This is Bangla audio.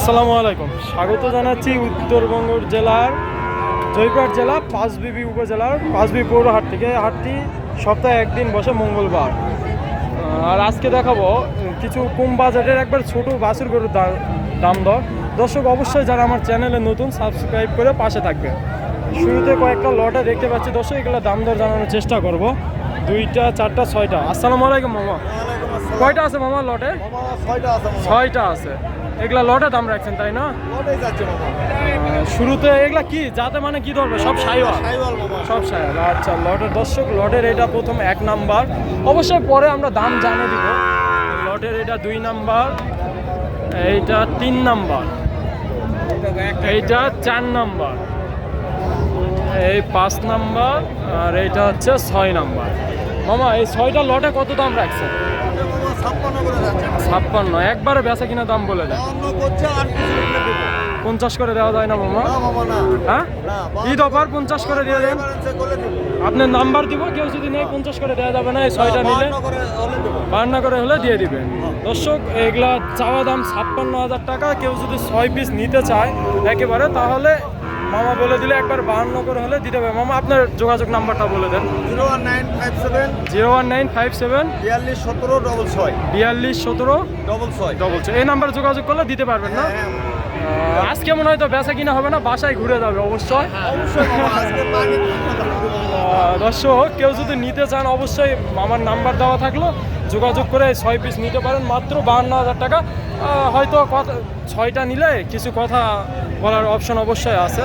আসসালামু আলাইকুম, স্বাগত জানাচ্ছি উত্তরবঙ্গ জেলার জয়পুরহাট জেলা পাঁচবিবি উপজেলার পাঁচবিবি পৌর হাট থেকে। হাটটি সপ্তাহে একদিন বসে মঙ্গলবার। আর আজকে দেখাবো কিছু কম বাজেটের একবার ছোট বাছুর গরুর দাম দর। দর্শক অবশ্যই যারা আমার চ্যানেলে নতুন সাবস্ক্রাইব করে পাশে থাকবে। শুরুতে কয়েকটা লটে দেখতে পাচ্ছি দর্শক, এগুলো দাম দর জানানোর চেষ্টা করব। 2টা 4টা 6টা। আসসালামু আলাইকুম মামা। কয়টা আছে মামা লটে? 6টা আছে। এগুলা লটে দাম রাখছেন তাই না? শুরুতে এগুলা কি যাতে মানে কি ধরবে? সব সাইওয়াল, সব সাইওয়াল। আচ্ছা, লটের দর্শক, লটের এটা প্রথম 1 নাম্বার। অবশ্যই পরে আমরা দাম জানিয়ে দিব। লটের এটা 2 নাম্বার, এইটা 3 নাম্বার, এইটা 4 নাম্বার, এই 5 নাম্বার, আর এইটা হচ্ছে 6 নাম্বার। মামা এই 6টা লটে কত দাম রাখছেন? 56। একবারে বেচা কিনা দাম বলে দেন। 50 করে দেওয়া যায় না মামা? হ্যাঁ, ঈদ অফার 50 করে দিয়ে দেন। আপনার নাম্বার দিব, কেউ যদি নেই 50 করে দেওয়া যাবে না। এই 6টা নিলে 52 করে হলে দিয়ে দিবেন। দর্শক, এগুলা চাওয়া দাম 56,000 টাকা। কেউ যদি 6 পিস নিতে চায় একেবারে, তাহলে মামা বলে দিলে একবার 52 করে হলে দিতে হবে। মামা আপনার যোগাযোগ নাম্বারটা বলে দেন। 01957 42 17 66। এই নাম্বারে যোগাযোগ করলে দিতে পারবেন না? আজকে মনে হয় তো বেচা কিনা হবে না, বাসায় ঘুরে যাবে অবশ্যই। দর্শক, কেউ যদি নিতে চান অবশ্যই আমার নাম্বার দেওয়া থাকলো, যোগাযোগ করে 6 পিস নিতে পারেন মাত্র 52,000 টাকা। হয়তো 6টা নিলে কিছু কথা বলার অপশন অবশ্যই আছে।